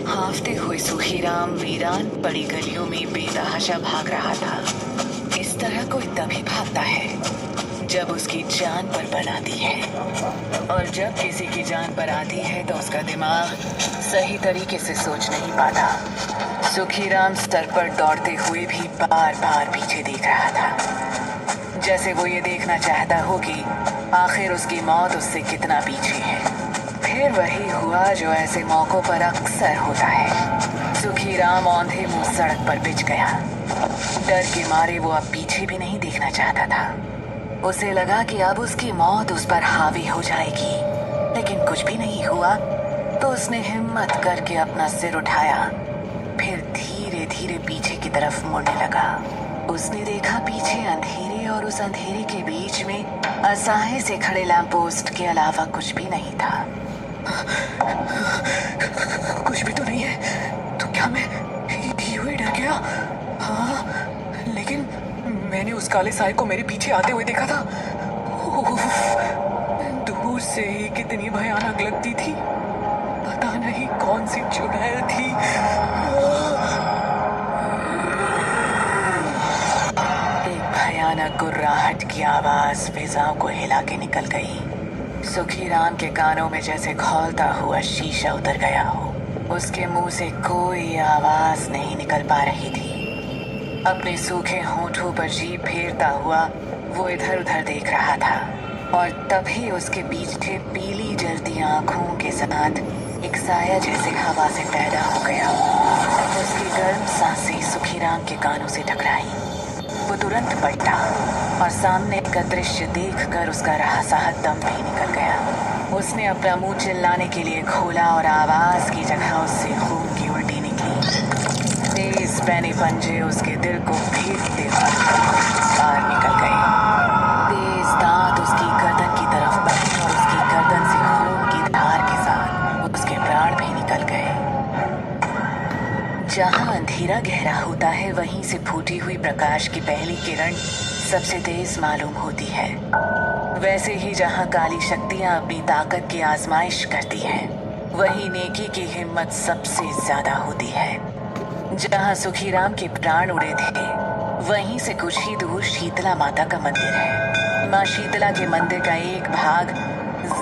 हाँफते हुए सुखीराम वीरान बड़ी गलियों में बेतहाशा भाग रहा था। इस तरह कोई तभी भागता है जब उसकी जान पर बल आती है, और जब किसी की जान पर आती है तो उसका दिमाग सही तरीके से सोच नहीं पाता। सुखीराम स्तर पर दौड़ते हुए भी बार बार पीछे देख रहा था, जैसे वो ये देखना चाहता हो कि आखिर उसकी मौत उससे कितना पीछे है। फिर वही हुआ जो ऐसे मौकों पर अक्सर होता है। सुखीराम औंधे मुंह सड़क पर बिछ गया। डर के मारे वो अब पीछे भी नहीं देखना चाहता था। उसे लगा कि अब उसकी मौत उस पर हावी हो जाएगी, लेकिन कुछ भी नहीं हुआ। तो उसने हिम्मत करके अपना सिर उठाया, फिर धीरे धीरे पीछे की तरफ मुड़ने लगा। उसने देखा पीछे अंधेरे, और उस अंधेरे के बीच में असहाय से खड़े लैंप पोस्ट के अलावा कुछ भी नहीं था। कुछ भी तो नहीं है, तो क्या मैं यूं ही डर गया? हाँ, लेकिन मैंने उस काले साए को मेरे पीछे आते हुए देखा था। उफ, दूर से ही कितनी भयानक लगती थी। पता नहीं कौन सी चुड़ैल थी। एक भयानक गुर्राहट की आवाज फिजाओं को हिला के निकल गई। सुखीराम के कानों में जैसे खौलता हुआ शीशा उतर गया हो। उसके मुंह से कोई आवाज नहीं निकल पा रही थी। अपने सूखे होठों पर जीभ फेरता हुआ वो इधर उधर देख रहा था, और तभी उसके पीछे पीली जलती आंखों के साथ एक साया जैसे हवा से पैदा हो गया। उसकी गर्म सांसें सुखीराम के कानों से टकराई। वो तुरंत पलटा, और सामने का दृश्य देखकर उसका रहा दम भी निकल गया। उसने अपना मुंह चिल्लाने के लिए खोला, और आवाज की जगह उससे खून की उल्टी निकली। तेज पैने पंजे उसके दिल को फेंकते हुए बाहर निकल गए। तेज दांत उसकी गर्दन की तरफ बढ़े, और उसकी गर्दन से खून की धार के साथ उसके प्राण भी निकल गए। जहाँ अंधेरा गहरा होता है, वहीं से फूटी हुई प्रकाश की पहली किरण सबसे तेज मालूम होती है। वैसे ही जहाँ काली शक्तियाँ अपनी ताकत की आजमाइश करती हैं, वहीं नेकी की हिम्मत सबसे ज्यादा होती है। जहाँ सुखीराम के प्राण उड़े थे, वहीं से कुछ ही दूर शीतला माता का मंदिर है। माँ शीतला के मंदिर का एक भाग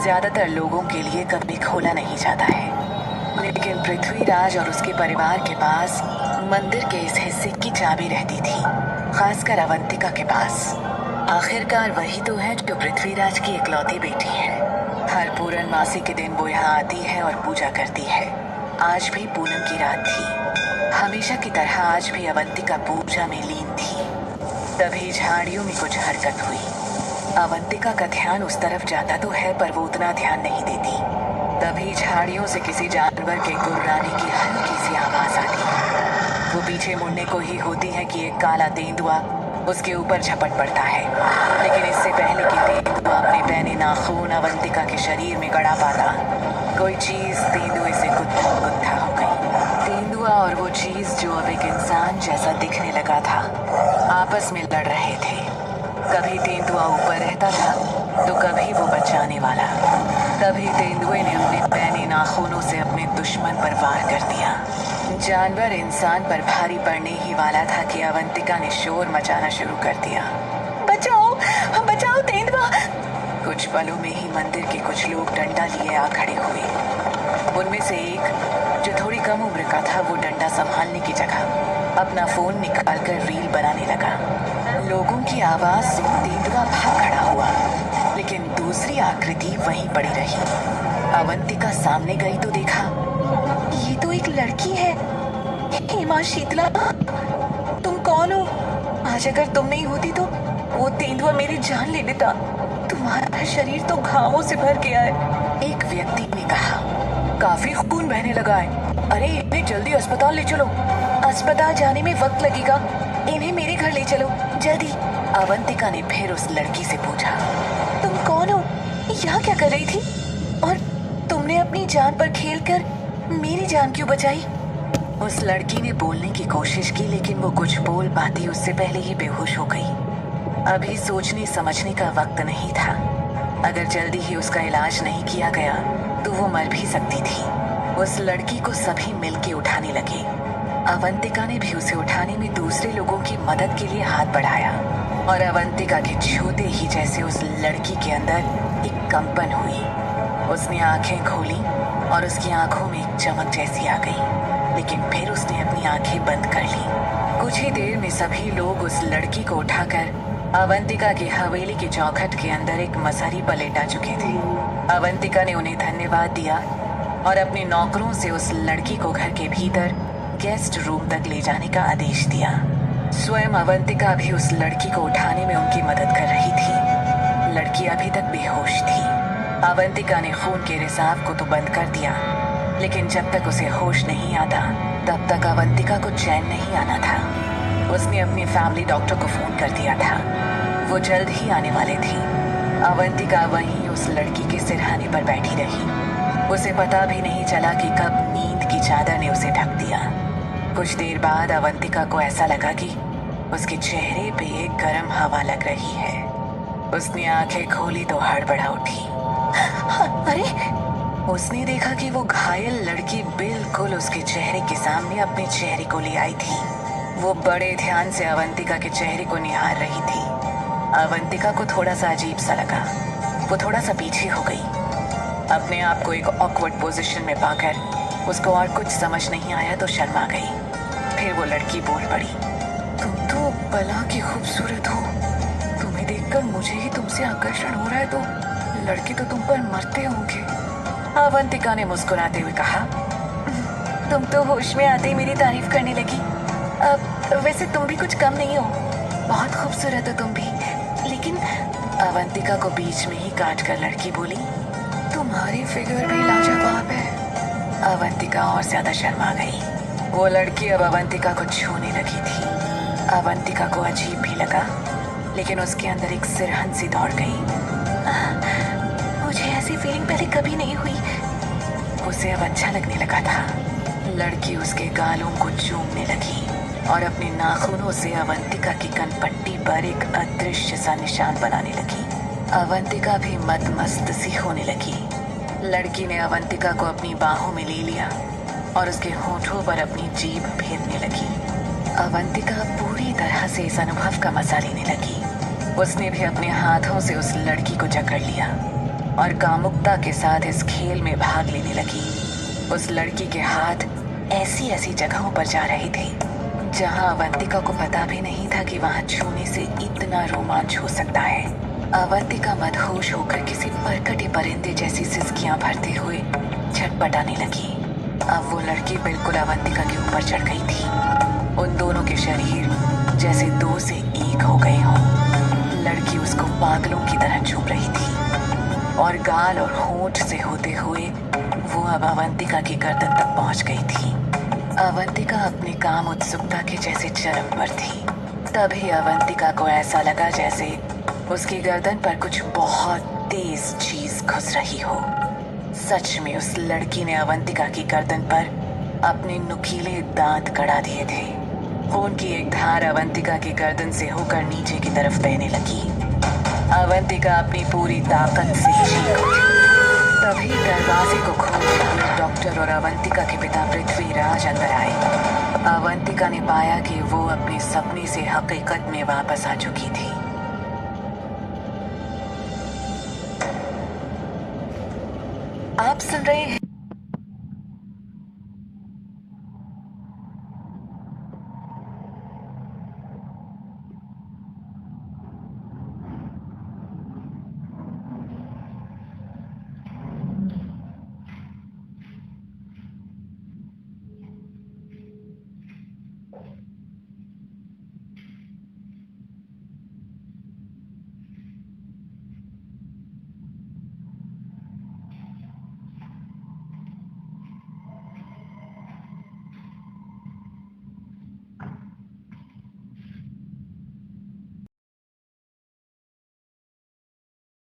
ज्यादातर लोगों के लिए कभी खोला नहीं जाता है, लेकिन पृथ्वीराज और उसके परिवार के पास मंदिर के इस हिस्से की चाबी रहती थी, खासकर अवंतिका के पास। आखिरकार वही तो है जो पृथ्वीराज की इकलौती बेटी है। हर पूर्णमासी के दिन वो यहाँ आती है और पूजा करती है। आज भी पूनम की रात थी। हमेशा की तरह आज भी अवंतिका पूजा में लीन थी। तभी झाड़ियों में कुछ हरकत हुई। अवंतिका का ध्यान उस तरफ जाता तो है, पर वो उतना ध्यान नहीं देती। तभी झाड़ियों से किसी जानवर के गुर्राने की हल्की सी आवाज आती है। वो पीछे मुड़ने को ही होती है कि एक काला तेंदुआ उसके ऊपर झपट पड़ता है, लेकिन इससे पहले कि तेंदुआ अपने पैने नाखून अवंतिका के शरीर में गड़ा पाता, कोई चीज तेंदुए से गुत्था हो गई। तेंदुआ और वो चीज, जो अब एक इंसान जैसा दिखने लगा था, आपस में लड़ रहे थे। कभी तेंदुआ ऊपर रहता था तो कभी वो बचाने वाला। तभी तेंदुए ने अपने पैने नाखूनों से अपने दुश्मन पर वार कर दिया। जानवर इंसान पर भारी पड़ने ही वाला था कि अवंतिका ने शोर मचाना शुरू कर दिया। बचाओ, बचाओ तेंदुआ! कुछ पलों में ही मंदिर के कुछ लोग डंडा लिए आ खड़े हुए। उनमें से एक, जो थोड़ी कम उम्र का था, वो डंडा संभालने की जगह अपना फोन निकालकर रील बनाने लगा। लोगों की आवाज से तेंदुआ भाग खड़ा हुआ, लेकिन दूसरी आकृति वहीं पड़ी रही। अवंतिका सामने गई तो देखा, ये तो एक लड़की है। हे माँ शीतला, तुम कौन हो? आज अगर तुम नहीं होती तो वो तेंदुआ मेरी जान ले लेता। तुम्हारा शरीर तो घावों से भर गया है। एक व्यक्ति ने कहा। काफी खून बहने लगा है। अरे इन्हें जल्दी अस्पताल ले चलो। अस्पताल जाने में वक्त लगेगा, इन्हें मेरे घर ले चलो जल्दी। अवंतिका ने फिर उस लड़की से पूछा, तुम कौन हो? यहाँ क्या कर रही थी? और तुमने अपनी जान पर खेलकर मेरी जान क्यों बचाई? उस लड़की ने बोलने की कोशिश की, लेकिन वो कुछ बोल पाती उससे पहले ही बेहोश हो गई। अभी सोचने समझने का वक्त नहीं था। अगर जल्दी ही उसका इलाज नहीं किया गया तो वो मर भी सकती थी। उस लड़की को सभी मिलके उठाने लगे। अवंतिका ने भी उसे उठाने में दूसरे लोगों की मदद के लिए हाथ बढ़ाया और अवंतिका के छूते ही जैसे उस लड़की के अंदर एक कंपन हुई। उसने आंखें खोली और उसकी आंखों में एक चमक जैसी आ गई, लेकिन फिर उसने अपनी आंखें बंद कर ली। कुछ ही देर में सभी लोग उस लड़की को उठाकर अवंतिका की हवेली के चौखट के अंदर एक मसहरी पर लेटा चुके थे। अवंतिका ने उन्हें धन्यवाद दिया और अपने नौकरों से उस लड़की को घर के भीतर गेस्ट रूम तक ले जाने का आदेश दिया। स्वयं अवंतिका भी उस लड़की को उठाने में उनकी मदद कर रही थी। लड़की अभी तक बेहोश थी। अवंतिका ने खून के रिसाव को तो बंद कर दिया, लेकिन जब तक उसे होश नहीं आता तब तक अवंतिका को चैन नहीं आना था। उसने अपने फैमिली डॉक्टर को फोन कर दिया था। वो जल्द ही आने वाले थे। अवंतिका वहीं उस लड़की के सिरहाने पर बैठी रही। उसे पता भी नहीं चला कि कब नींद की चादर ने उसे ढक दिया। कुछ देर बाद अवंतिका को ऐसा लगा कि उसके चेहरे पे एक गर्म हवा लग रही है। उसने आंखें खोली तो हड़बड़ा उठी। अरे! उसने देखा कि वो घायल लड़की बिल्कुल उसके चेहरे के सामने अपने चेहरे को ले आई थी। वो बड़े ध्यान से अवंतिका के चेहरे को निहार रही थी। अवंतिका को थोड़ा सा अजीब सा लगा। वो थोड़ा सा पीछे हो गई। अपने आप को एक ऑकवर्ड पोजीशन में पाकर उसको और कुछ समझ नहीं आया तो शर्मा गई। फिर वो लड़की बोल पड़ी, तुम तो बला की खूबसूरत हो। तुम्हें देखकर मुझे ही तुमसे आकर्षण हो रहा है, तो लड़के तो तुम पर मरते होंगे। अवंतिका ने मुस्कुराते हुए कहा, तुम तो होश में आते ही मेरी तारीफ करने लगी। अब वैसे तुम भी कुछ कम नहीं हो, बहुत खूबसूरत हो तुम भी। लेकिन अवंतिका को बीच में ही काट कर लड़की बोली, तुम्हारी फिगर भी लाजवाब है। अवंतिका और ज्यादा शर्मा गई। वो लड़की अब अवंतिका को छूने लगी थी। अवंतिका को अजीब भी लगा, लेकिन उसके अंदर एक सिरहन सी दौड़ गई। मुझे ऐसी फीलिंग पहले कभी नहीं हुई। उसे अब अच्छा लगने लगा था। लड़की उसके गालों को चूमने लगी और अपने नाखूनों से अवंतिका की कनपट्टी पर एक अदृश्य सा निशान बनाने लगी। अवंतिका भी मस्त सी होने लगी। लड़की ने अवंतिका को अपनी बाहों में ले लिया और उसके होठों पर अपनी जीभ फेरने लगी। अवंतिका पूरी तरह से इस अनुभव का मजा लेने लगी। उसने भी अपने हाथों से उस लड़की को जकड़ लिया और कामुकता के साथ इस खेल में भाग लेने लगी। उस लड़की के हाथ ऐसी ऐसी जगहों पर जा रहे थे जहां अवंतिका को पता भी नहीं था कि वहां छूने से इतना रोमांच हो सकता है। अवंतिका मदहोश होकर किसी परकटे परिंदे जैसी सिसकियां भरते हुए छटपटाने लगी। अब वो लड़की बिल्कुल अवंतिका के ऊपर चढ़ गई थी। उन दोनों के शरीर जैसे दो से एक हो गए हों। लड़की उसको पागलों की तरह चूम रही थी और गाल और होंठ से होते हुए वो अब अवंतिका की गर्दन तक पहुंच गई थी। अवंतिका अपनी काम उत्सुकता के जैसे चरम पर थी। तभी अवंतिका को ऐसा लगा जैसे उसकी गर्दन पर कुछ बहुत तेज चीज घुस रही हो। सच में उस लड़की ने अवंतिका की गर्दन पर अपने नुकीले दांत गड़ा दिए थे। खून की एक धार अवंतिका की गर्दन से होकर नीचे की तरफ बहने लगी। अवंतिका अपनी पूरी ताकत से चीख उठी। तभी दरवाजे को खोलते हुए डॉक्टर और अवंतिका के पिता पृथ्वीराज अंदर आए। अवंतिका ने पाया कि वो अपने सपने से हकीकत में वापस आ चुकी थी। आप सुन रहे हैं